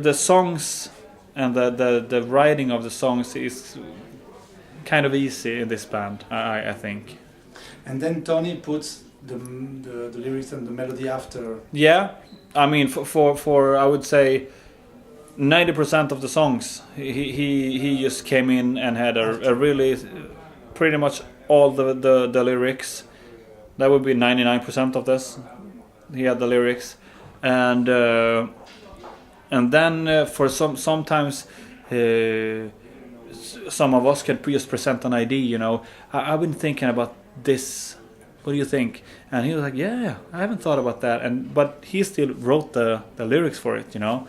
the songs and the writing of the songs is kind of easy in this band, I think. And then Tony puts the lyrics and the melody after. Yeah, I mean for I would say 90% of the songs he just came in and had a really pretty much all the lyrics. That would be 99% of this. He had the lyrics, and then for sometimes some of us can just present an idea. You know, I've been thinking about this. What do you think? And he was like, yeah, I haven't thought about that. But he still wrote the lyrics for it. You know,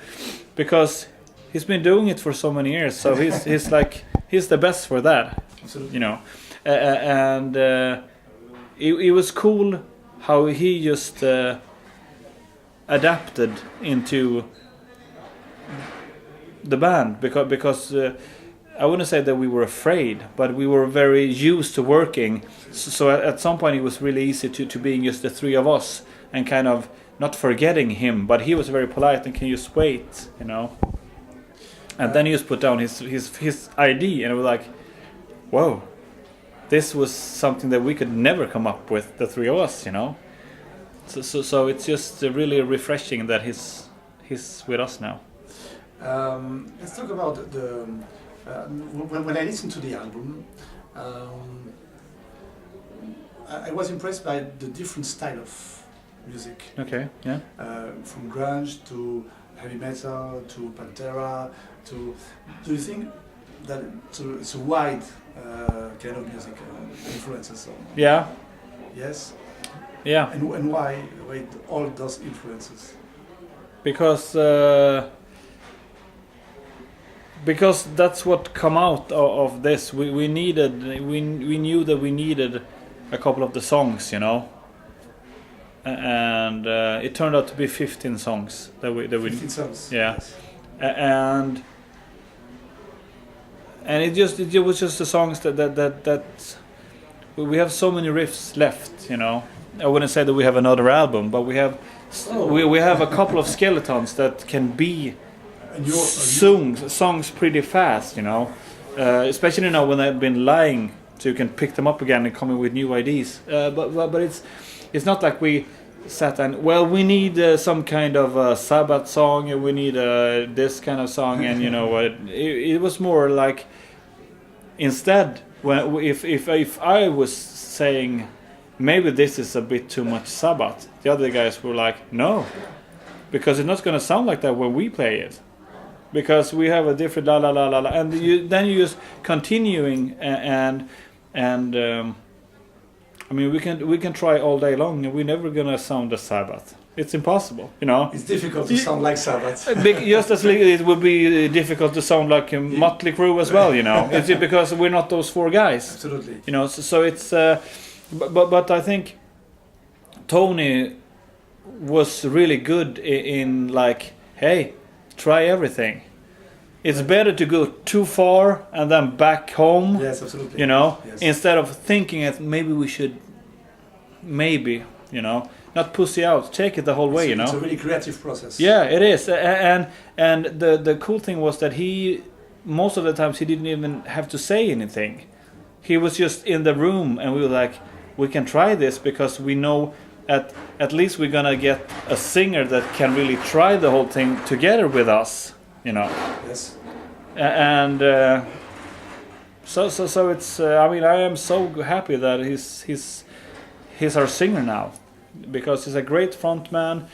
because he's been doing it for so many years. So he's like he's the best for that. Absolutely. You know, and it was cool how he just adapted into the band because I wouldn't say that we were afraid, but we were very used to working. So at some point it was really easy to being just the three of us and kind of not forgetting him, but he was very polite and can you just wait, you know. And then he just put down his ID and it was like, whoa, this was something that we could never come up with, the three of us, you know. So it's just really refreshing that he's with us now. Let's talk about the when I listened to the album, I was impressed by the different style of music. Okay, yeah. From grunge to heavy metal to Pantera to. Do you think that it's a wide kind of music influences? Yeah. Yes. Yeah. And why all those influences? Because that's what come out of this. We knew that we needed a couple of the songs, you know, and it turned out to be 15 songs that we 15 songs. Yeah, yes. and it was just the songs that we have so many riffs left, you know. I wouldn't say that we have another album, but we have we have a couple of skeletons that can be songs pretty fast, you know. Especially now when I've been lying, so you can pick them up again and come in with new ideas. But it's not like we sat and we need some kind of Sabbath song and we need this kind of song, and you know what? It was more like instead when if I was saying maybe this is a bit too much Sabbath, the other guys were like, no, because it's not going to sound like that when we play it, because we have a different la la la la la, and then you just continuing and I mean we can try all day long and we're never going to sound a Sabbath. It's impossible, you know. It's difficult to sound like Sabbath. Just as it would be difficult to sound like a Motley Crue as well, you know. It's because we're not those four guys. Absolutely. You know, so it's but I think Tony was really good in like, hey, try everything. It's better to go too far and then back home. Yes, absolutely. You know, yes. Instead of thinking that maybe we should, you know, not pussy out, take it the whole way. You know, it's a really creative process. Yeah, it is, and the cool thing was that most of the times he didn't even have to say anything. He was just in the room, and we were like, we can try this because we know at least we're gonna get a singer that can really try the whole thing together with us, you know. Yes. And so it's. I mean, I am so happy that he's our singer now, because he's a great frontman.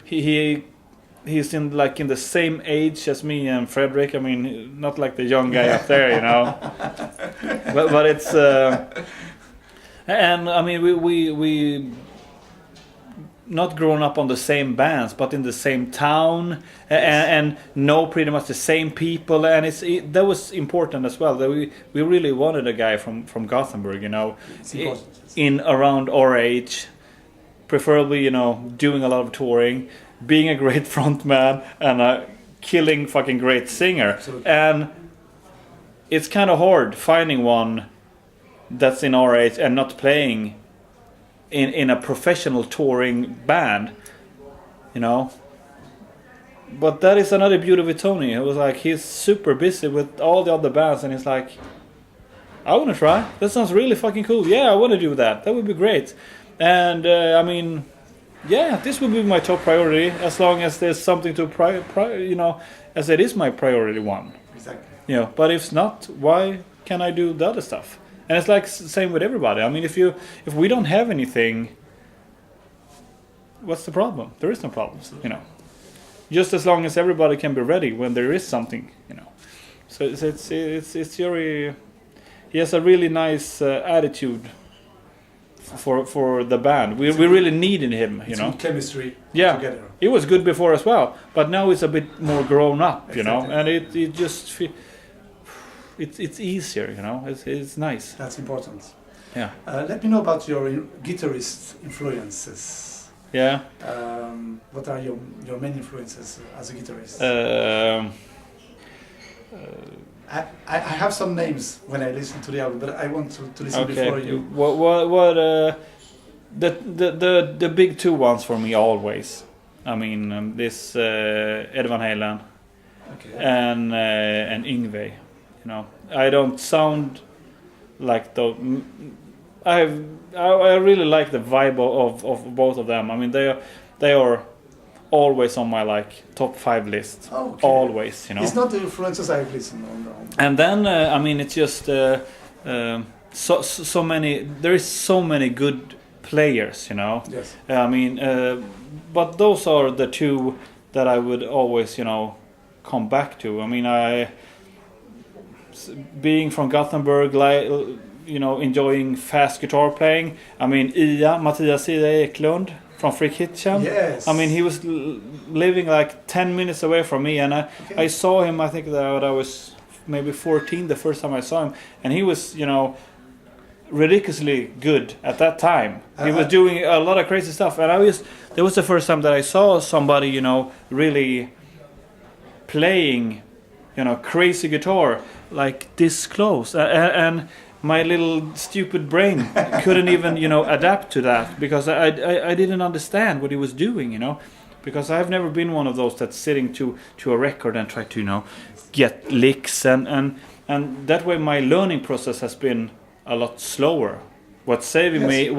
He's in the same age as me and Frederick. I mean, not like the young guy up there, you know. but it's. And I mean, we not grown up on the same bands, but in the same town, and know pretty much the same people, and that was important as well. That we really wanted a guy from Gothenburg, you know, in around our age, preferably, you know, doing a lot of touring, being a great frontman, and a killing fucking great singer. Absolutely. And it's kind of hard finding one that's in our age and not playing in a professional touring band, you know. but that is another beauty with Tony. It was like he's super busy with all the other bands, and he's like, I want to try. That sounds really fucking cool. Yeah, I want to do that. That would be great. And I mean, yeah, this would be my top priority as long as there's something to as it is my priority one. Exactly. But if not, why can I do the other stuff? And it's like same with everybody. I mean, if we don't have anything, what's the problem? There is no problems, Just as long as everybody can be ready when there is something, So it's very. He has a really nice attitude for the band. We really needed him, It's good chemistry together. He was good before as well, but now it's a bit more grown up, Exactly. and it just it's easier, It's nice. That's important. Yeah. Let me know about your guitarist influences. Yeah. What are your main influences as a guitarist? I have some names when I listen to the album, but I want to listen before you. What the big two ones for me always. I mean, this Ed Van Halen and Yngwie. I don't sound like the. I really like the vibe of both of them. I mean, they are always on my top 5 list. Okay. Always, It's not the influences I've listened on. And then I mean, it's just so many. There is so many good players, Yes. I mean, but those are the two that I would always, come back to. I mean, being from Gothenburg, enjoying fast guitar playing. I mean, Mattias Eklund from Freak Kitchen. Yes. I mean, he was living 10 minutes away from me, and I saw him. I think that I was maybe 14 the first time I saw him, and he was, ridiculously good at that time. He was doing a lot of crazy stuff, and that was the first time that I saw somebody, really playing, crazy guitar this close, and my little stupid brain couldn't even, adapt to that because I didn't understand what he was doing, because I've never been one of those that's sitting to a record and try to, get licks and that way my learning process has been a lot slower. What's saving me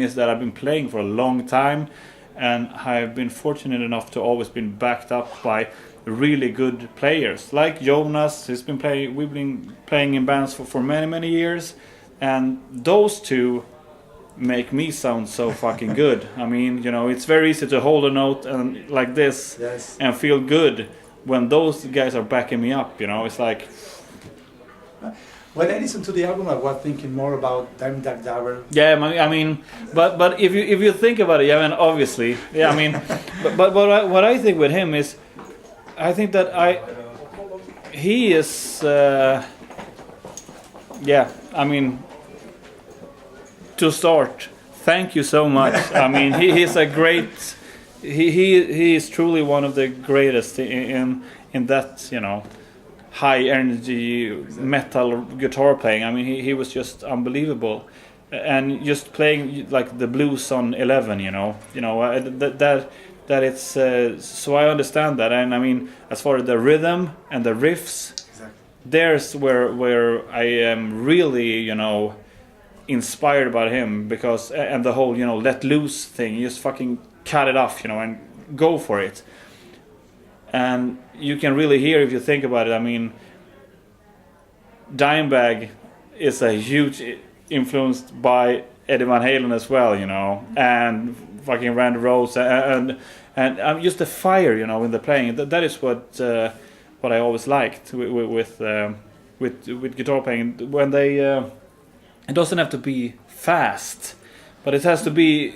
is that I've been playing for a long time, and I've been fortunate enough to always been backed up by really good players like Jonas. We've been playing in bands for many years, and those two make me sound so fucking good. I mean, it's very easy to hold a note and like this and feel good when those guys are backing me up. It's like. When I listened to the album, I was thinking more about Dime Dag Dabber. Yeah, I mean, but if you think about it, I mean, obviously, I mean, but what I think with him is, I think that he is, I mean, to start, thank you so much. I mean, he's a great, he is truly one of the greatest in that, high energy metal guitar playing. I mean, he was just unbelievable, and just playing the blues on 11. That it's so I understand that, and I mean, as far as the rhythm and the riffs, there's where I am really inspired by him, because and the whole let loose thing, you just fucking cut it off, and go for it. And you can really hear, if you think about it, I mean, Dimebag is a huge influenced by Eddie Van Halen as well, and fucking Randy Rhoads, and just the fire, in the playing. That is what I always liked with guitar playing. When they, it doesn't have to be fast, but it has to be,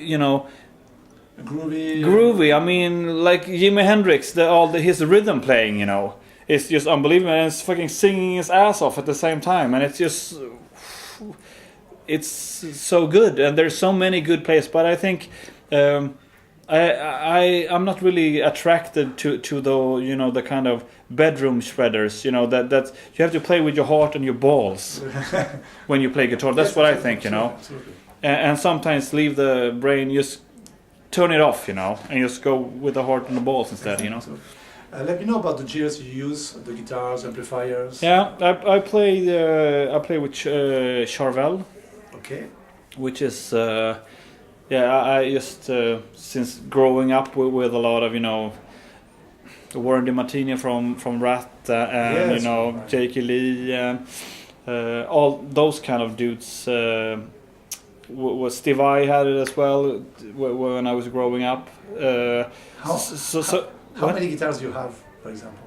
groovy. I mean, like Jimi Hendrix, his rhythm playing, it's just unbelievable, and it's fucking singing his ass off at the same time, and it's so good. And there's so many good players, but I think I'm not really attracted to the kind of bedroom shredders, that you have to play with your heart and your balls when you play guitar. That's what I think, Absolutely. And sometimes leave the brain, just turn it off, and just go with the heart and the balls instead, Let me know about the gears you use, the guitars, amplifiers. Yeah, I play with Charvel, Okay. which is I just since growing up with a lot of Warren DeMartini from Rat and Yes, right. J.K. Lee and all those kind of dudes. Was Steve Vai had it as well when I was growing up. How many guitars do you have, for example?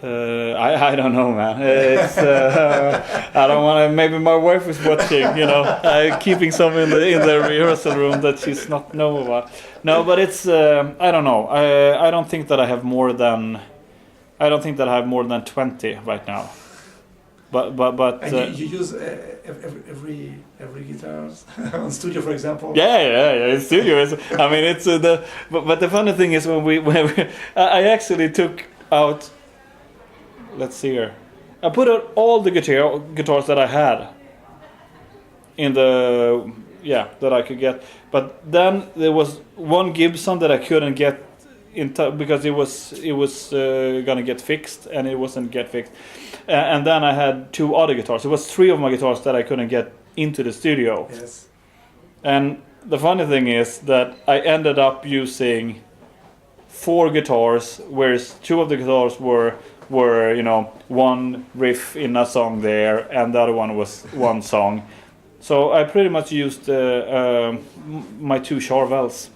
I don't know, man. It's I don't want to. Maybe my wife is watching. Keeping some in the rehearsal room that she's not know about. No, but it's I don't know. I don't think that I have more than. I don't think that I have more than 20 right now. But And you use every guitars on studio, for example. Yeah. In studio, I mean, it's but the funny thing is when we I actually took out. Let's see here. I put out all the guitars that I had in that I could get, but then there was one Gibson that I couldn't get because it was gonna get fixed and it wasn't get fixed. And then I had 2 other guitars. It was 3 of my guitars that I couldn't get into the studio. Yes. And the funny thing is that I ended up using 4 guitars, whereas 2 of the guitars were one riff in a song there, and the other one was one song. So I pretty much used my 2 Charvels.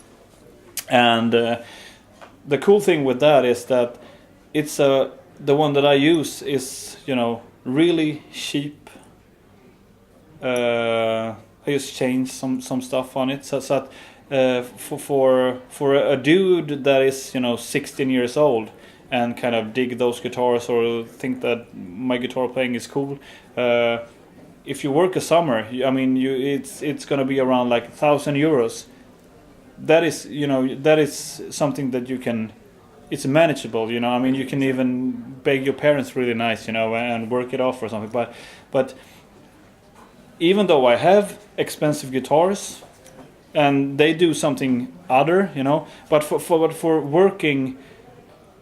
And the cool thing with that is that it's the one that I use is really cheap. I just changed some stuff on it so that for a dude that is 16 years old and kind of dig those guitars or think that my guitar playing is cool. If you work a summer, I mean, it's gonna be around like €1,000. That is something that you can. It's manageable, I mean, you can even beg your parents really nice, and work it off or something. But even though I have expensive guitars, and they do something other, but for working,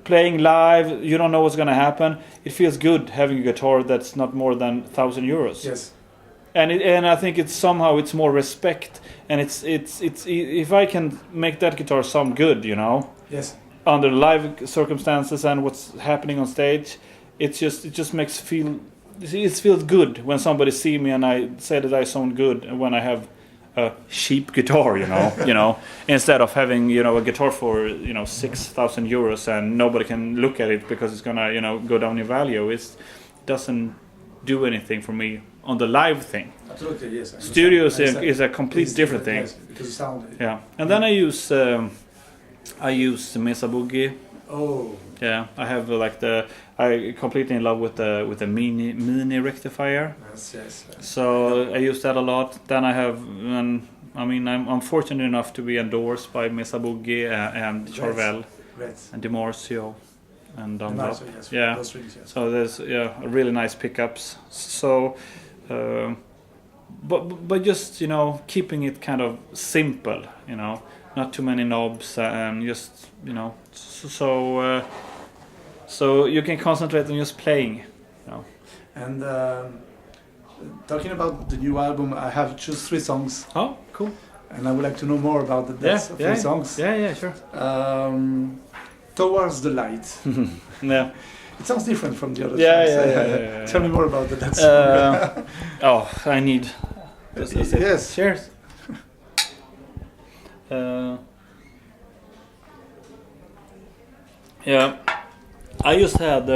playing live, you don't know what's gonna happen. It feels good having a guitar that's not more than €1,000. Yes. And I think it's more respect, and it's if I can make that guitar sound good, Yes. under live circumstances and what's happening on stage, it just makes it feels good when somebody see me and I say that I sound good when I have a cheap guitar, instead of having a guitar for €6,000 and nobody can look at it because it's gonna go down in value. It doesn't do anything for me on the live thing. Absolutely, yes. Studio is a complete different thing. Yes, because the sound. Yeah, and then I use Mesa Boogie. Oh. Yeah, I have I completely in love with the mini rectifier. Yes. So I use that a lot. Then I have, I'm fortunate enough to be endorsed by Mesa Boogie and Charvel and DiMarzio and Dunlop. Yes, Yeah. those rings, yes. So there's really nice pickups. So, but just keeping it kind of simple, not too many knobs and just so you can concentrate on just playing. And talking about the new album, I have choose 3 songs. Oh, cool. And I would like to know more about the depth of 3 songs. Yeah, sure. Towards the Light. Yeah. It sounds different from the other songs. Yeah. Tell me more about that song. I need. Yes. Cheers. Yeah, I just had.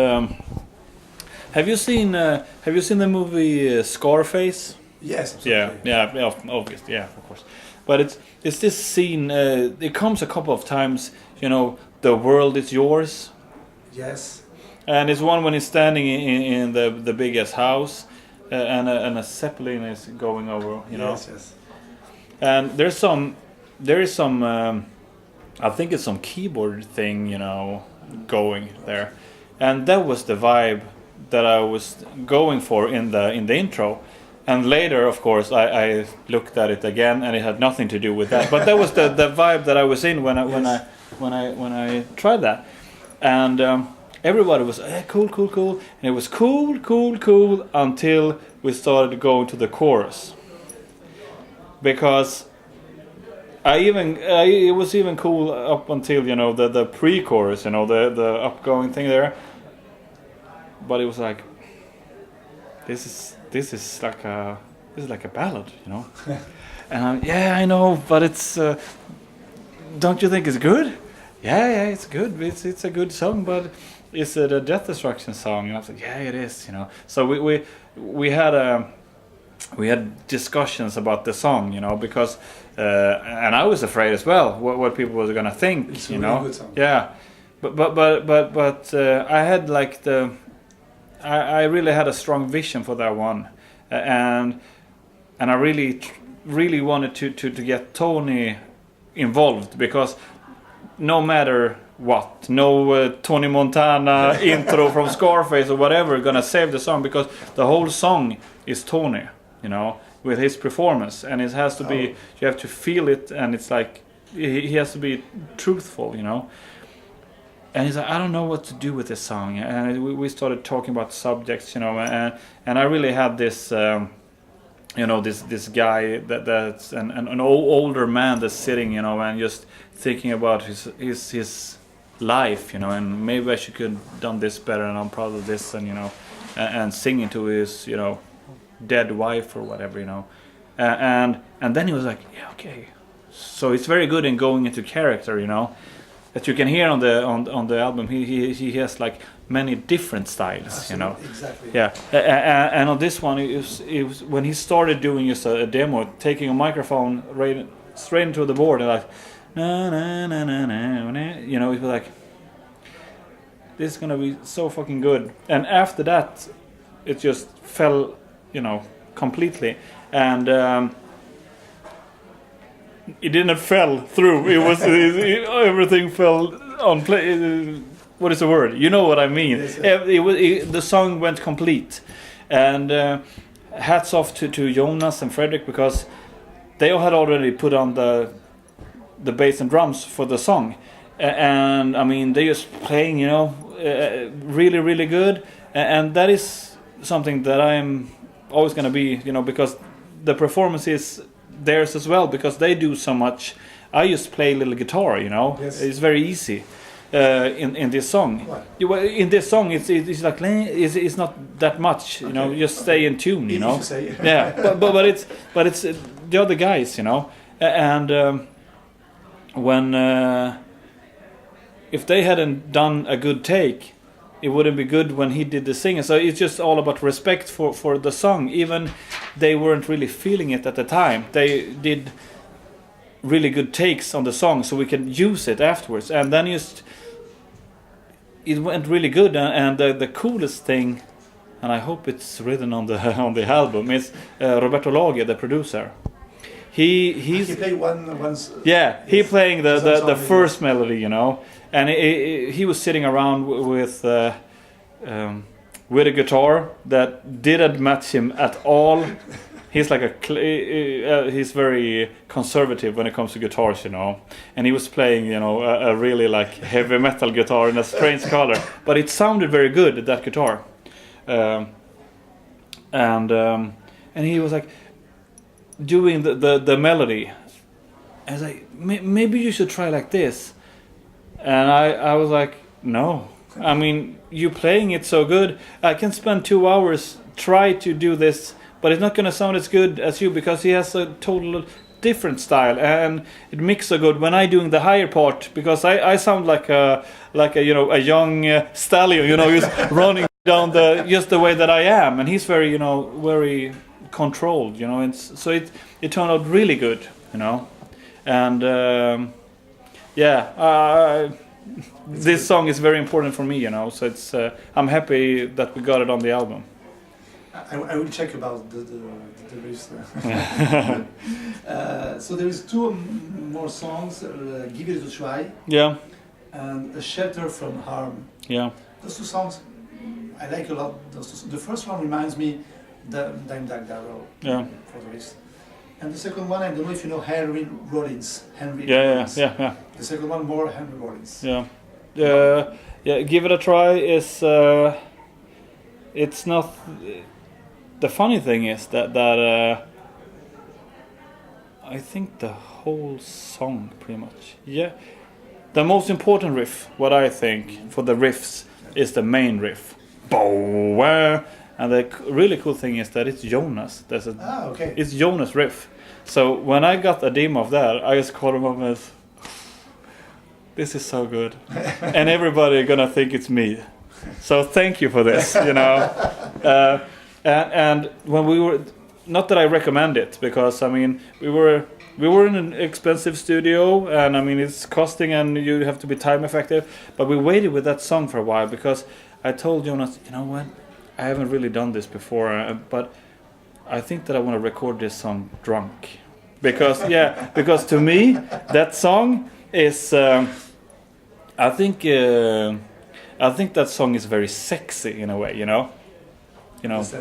Have you seen the movie Scarface? Yes. Absolutely. Yeah, obviously, yeah, of course. But it's this scene. It comes a couple of times. The world is yours. Yes. And it's one when he's standing in the biggest house, and a zeppelin is going over. Yes. And there is some. I think it's some keyboard thing, going there, and that was the vibe that I was going for in the intro. And later, of course, I looked at it again, and it had nothing to do with that. But that was the vibe that I was in when I tried that. And everybody was cool, cool, cool, and it was cool, cool, cool until we started going to the chorus. Because it was even cool up until, you know, the pre-chorus, you know, the upgoing thing there. But it was like, this is like a ballad, you know. And I know, but it's don't you think it's good? Yeah, it's good. It's a good song, but is it a Death Destruction song? And I was like, yeah, it is, you know. So we had discussions about the song, you know, because and I was afraid as well what people were gonna think, it's you a know. really good song. Yeah, but I had like I really had a strong vision for that one, and I really wanted to get Tony involved, because no matter what, no Tony Montana intro from Scarface or whatever gonna save the song, because the whole song is Tony, you know, with his performance, and it has to be, you have to feel it, and it's like he has to be truthful, you know. And he's like, I don't know what to do with this song, and we started talking about subjects, you know, and I really had this, you know, this guy that's an older man that's sitting, you know, and just thinking about his life, you know, and maybe I could done this better, and I'm proud of this, and you know, and singing to his, you know, dead wife or whatever, you know, and then he was like, yeah, okay, so it's very good in going into character, you know, that you can hear on the album. He has like many different styles. Absolutely, you know. Exactly. Yeah, and on this one, it was when he started doing just a demo, taking a microphone right straight into the board, and like, na na na na na na, you know, it was like, this is gonna be so fucking good. And after that, it just fell, you know, completely, and it didn't fell through. It was everything fell on play. What is the word? You know what I mean. Yes, the song went complete, and hats off to Jonas and Fredrik, because they had already put on the bass and drums for the song, and I mean they just playing, you know, really really good, and that is something that I'm always gonna be, you know, because the performance is theirs as well, because they do so much. I just play a little guitar, you know. Yes. It's very easy in this song. What? In this song, it's like it's not that much, you know. Just stay in tune, you know. Yeah, but it's the other guys, you know, and when if they hadn't done a good take, it wouldn't be good when he did the singing. So it's just all about respect for the song. Even they weren't really feeling it at the time. They did really good takes on the song, so we can use it afterwards. And then it went really good. And the coolest thing, and I hope it's written on the album, is Roberto Lage, the producer. He played once. Yeah, he playing the first melody, you know. And he was sitting around with a guitar that didn't match him at all. He's like he's very conservative when it comes to guitars, you know. And he was playing, you know, a really like heavy metal guitar in a strange color, but it sounded very good, that guitar. And he was like doing the melody. I was like, maybe you should try like this. And I was like, no. I mean, you playing it so good. I can spend 2 hours try to do this, but it's not going to sound as good as you, because he has a total different style, and it mixes so good when I doing the higher part, because I sound like a you know, a young stallion, you know, just running down just the way that I am, and he's very, you know, very controlled, you know. And so it turned out really good, you know, and. This song is very important for me, you know, so it's I'm happy that we got it on the album. I will check about the riffs. So there is two more songs, Give It a Try, yeah, and A Shelter from Harm. Yeah, those two songs I like a lot. The first one reminds me Dime Dark Darrow, yeah, for the riffs. And the second one, I don't know if you know Henry Rollins. Yeah. The second one, more Henry Rollins. yeah, give it a try. Is it's not. The funny thing is that I think the whole song pretty much. Yeah, the most important riff, what I think for the riffs, is the main riff. Bow, and the really cool thing is that it's Jonas. Okay. It's Jonas riff. So when I got a demo of that, I just called him up as, this is so good, and everybody gonna think it's me. So thank you for this, you know. And when we were, not that I recommend it, because I mean we were in an expensive studio, and I mean it's costing, and you have to be time effective. But we waited with that song for a while because I told Jonas, you know what, I haven't really done this before, but I think that I want to record this song drunk, because because to me that song is I think that song is very sexy in a way, you know. Yes.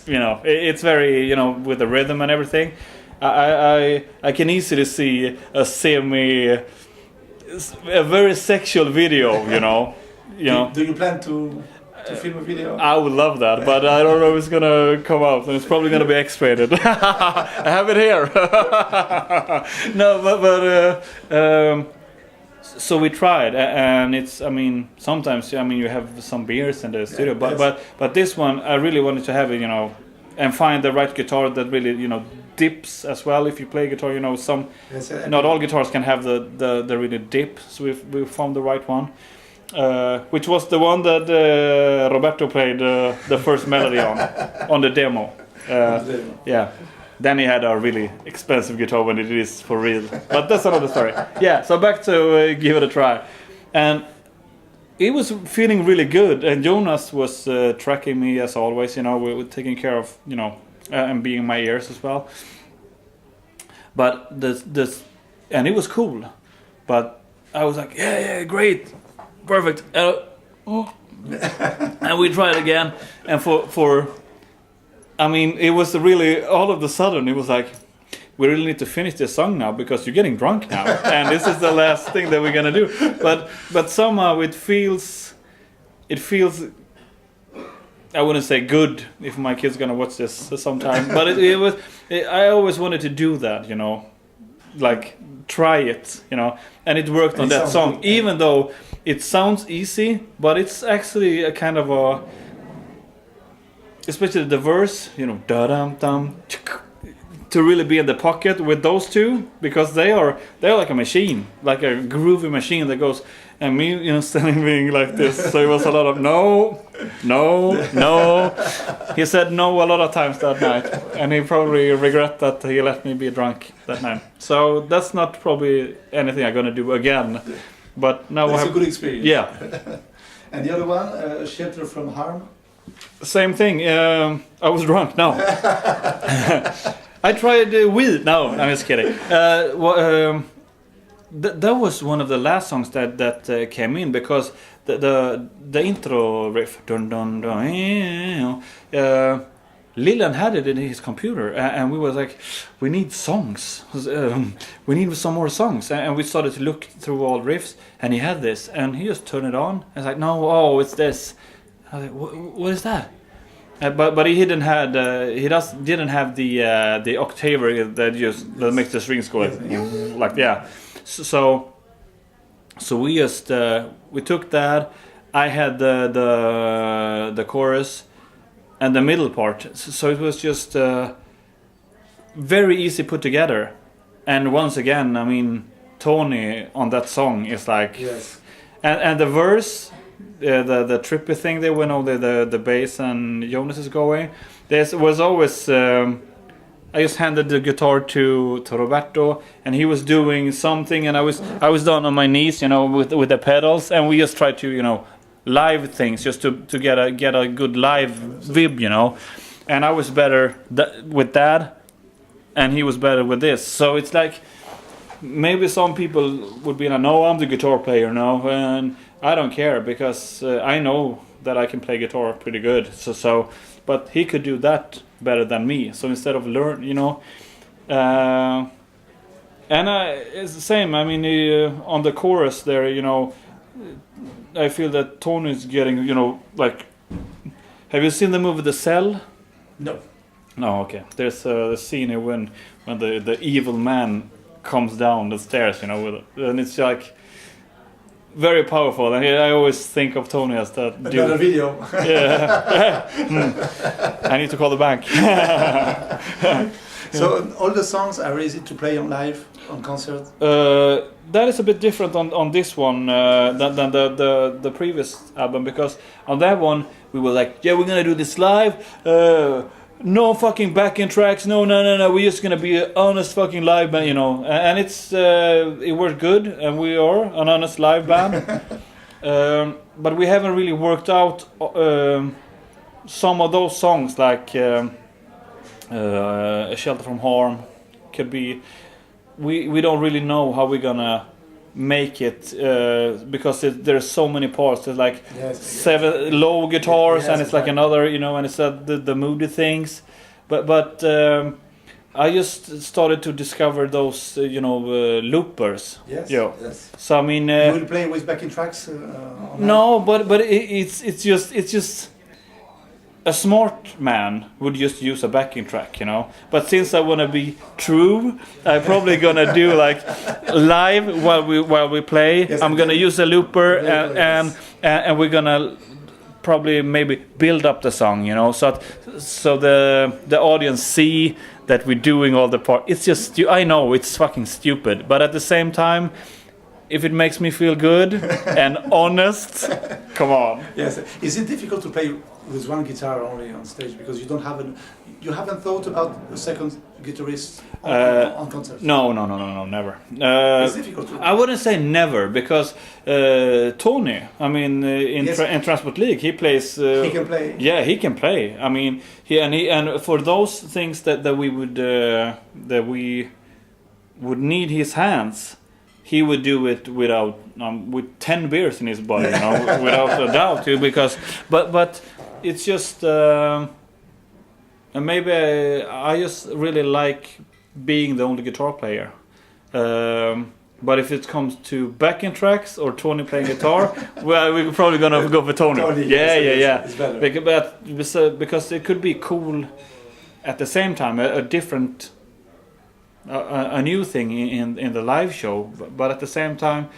You know, it's very, you know, with the rhythm and everything. I can easily see a very sexual video, you know. Do you plan to film a video? I would love that, but I don't know if it's gonna come out, and it's probably gonna be X-rated. I have it here. No, but so we tried, and it's, I mean, sometimes, I mean, you have some beers in the studio, but this one I really wanted to have it, you know, and find the right guitar that really, you know, dips as well. If you play guitar, you know, not all guitars can have the really dip, so we found the right one, which was the one that Roberto played the first melody on the demo. Yeah. Then he had a really expensive guitar when it is for real. But that's another story. Yeah, so back to give it a try. And it was feeling really good. And Jonas was tracking me as always, you know, we were taking care of, you know, and being in my ears as well. But and it was cool. But I was like, yeah, great, perfect. And we tried again. And for I mean, it was really, all of a sudden, it was like, we really need to finish this song now because you're getting drunk now, and this is the last thing that we're gonna do. But somehow it feels, I wouldn't say good if my kid's gonna watch this sometime, but I always wanted to do that, you know, like try it, you know, and it worked on that song, good. Even though it sounds easy, but it's actually a kind of a, especially the verse, you know, da-dum-dum, to really be in the pocket with those two, because they're like a machine, like a groovy machine that goes, and me, you know, standing being like this. So it was a lot of no. He said no a lot of times that night, and he probably regret that he let me be drunk that night. So that's not probably anything I'm gonna do again. But now it's a good experience. Yeah. And the other one, Shelter from Harm. Same thing. I was drunk. No, I tried weed. No, I'm just kidding. That was one of the last songs that came in, because the intro riff, dun dun dun, Lillian had it in his computer, and we was like, we need songs. We need some more songs, and we started to look through all riffs, and he had this, and he just turned it on. I was like, no, it's this. I was like, what is that? But he didn't have didn't have the octaver that makes the strings go like yeah. So we just we took that. I had the chorus and the middle part. So it was just very easy put together. And once again, I mean, Tony on that song is like, yes. And the verse. The trippy thing there, when all the bass and Jonas is going, there was always I just handed the guitar to Roberto, and he was doing something, and I was down on my knees, you know, with the pedals, and we just tried to, you know, live things just to get a good live vib, you know, and I was better with that, and he was better with this. So it's like, maybe some people would be like, no, I'm the guitar player now, and I don't care, because I know that I can play guitar pretty good. So, but he could do that better than me. So instead of learn, you know, and it's the same. I mean, on the chorus there, you know, I feel that Tony is getting, you know, like. Have you seen the movie The Cell? No. No, okay. There's a scene here when the evil man comes down the stairs, you know, and it's like very powerful. And I always think of Tony as that dude. Another video. Yeah. I need to call the bank. So all the songs are easy to play on live, on concert? That is a bit different on this one than the previous album, because on that one we were like, yeah, we're gonna do this live. No fucking backing tracks. No. We're just gonna be an honest fucking live band, you know. And it worked good, and we are an honest live band. But we haven't really worked out some of those songs, like A Shelter from Harm. Could be. We don't really know how we're gonna make it because there's so many parts. There's like 7 low guitars, and it's like another, you know, and it's the moody things. But I just started to discover those, loopers. Yes. Yeah. Yes. So I mean, you will play with backing tracks. No, but it's just. A smart man would just use a backing track, you know. But since I want to be true, I'm probably gonna do like live while we play. Yes, I'm gonna use a looper and we're gonna probably maybe build up the song, you know, so the audience see that we're doing all the part. It's just I know it's fucking stupid, but at the same time, if it makes me feel good and honest, come on. Yes. Is it difficult to play with one guitar only on stage because you haven't thought about a second guitarist on concert? No, never. It's difficult. I wouldn't say never, because Tony, I mean, in Transport League, he plays. He can play. Yeah, he can play. I mean, and for those things that we would need his hands. He would do it with 10 beers in his body, you know, without a doubt. Because, but it's just maybe I just really like being the only guitar player. But if it comes to backing tracks or Tony playing guitar, well, we're probably gonna go for Tony. Yeah. It's better. But because it could be cool at the same time, a different. A new thing in the live show, but at the same time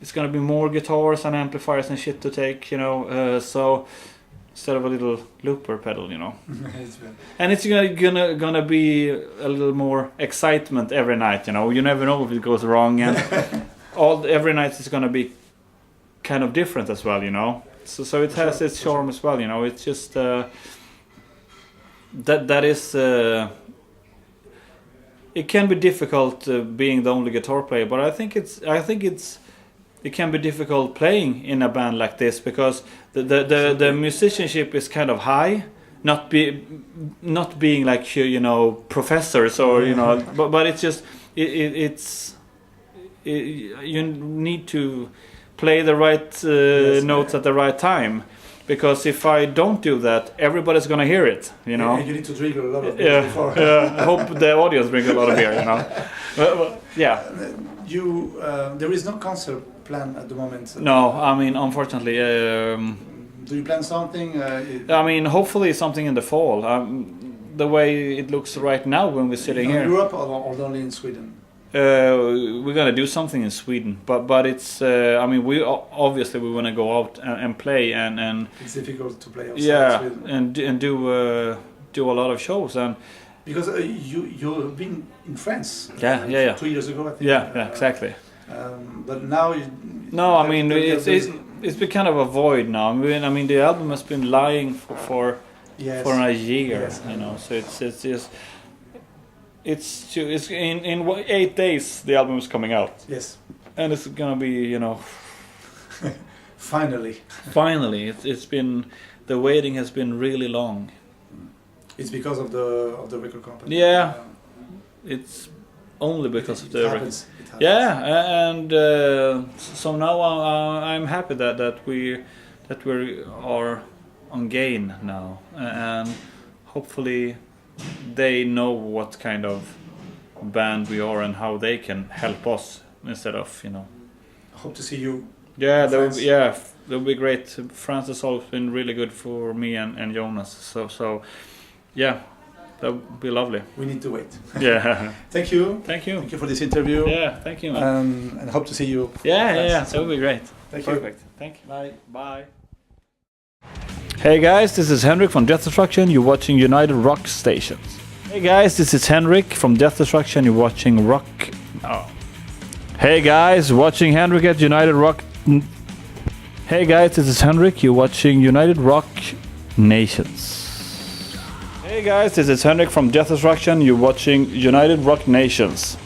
it's gonna be more guitars and amplifiers and shit to take, you know, so instead of a little looper pedal, you know. And it's gonna be a little more excitement every night, you know. You never know if it goes wrong, and every night is gonna be kind of different as well, you know. So it has its charm as well, you know. It's just that is. It can be difficult being the only guitar player, but I think it can be difficult playing in a band like this, because the musicianship is kind of high, not being like, you know, professors or, you know, but it's just you need to play the right notes at the right time. Because if I don't do that, everybody's gonna hear it, you know. You need to drink a lot of beer before. I hope the audience drink a lot of beer, you know. Yeah. There is no concert plan at the moment. No, I mean, unfortunately. Do you plan something? I mean, hopefully something in the fall. The way it looks right now when we're sitting here. In Europe or only in Sweden? We're gonna do something in Sweden, but it's. I mean, we obviously we want to go out and play and. It's difficult to play outside Sweden. and do a lot of shows and. Because you've been in France. 2 years ago, I think. Yeah, exactly. But now. I mean it's been kind of a void now. I mean the album has been lying for a year, you know. So it's just. It's in 8 days the album is coming out. Yes. And it's gonna be, you know. Finally. It's been, the waiting has been really long. It's because of the record company. Yeah. It's only because of the record. It happens. Yeah, and so now I'm happy that we are on gain now, and hopefully. They know what kind of band we are and how they can help us instead of, you know. I hope to see you Yeah, France. that would be great. France has always been really good for me and Jonas. So yeah, that would be lovely. We need to wait. Yeah. Thank you. Thank you. Thank you for this interview. Yeah, thank you, man. And hope to see you. Yeah, that would be great. Thank Perfect. you. Thank you. Bye. Bye. Hey guys, this is Henrik from Death Destruction. You're watching United Rock Stations. Hey guys, this is Henrik from Death Destruction. You're watching Rock. Oh. Hey guys, watching Henrik at United Rock. Hey guys, this is Henrik. You're watching United Rock Nations. Hey guys, this is Henrik from Death Destruction. You're watching United Rock Nations.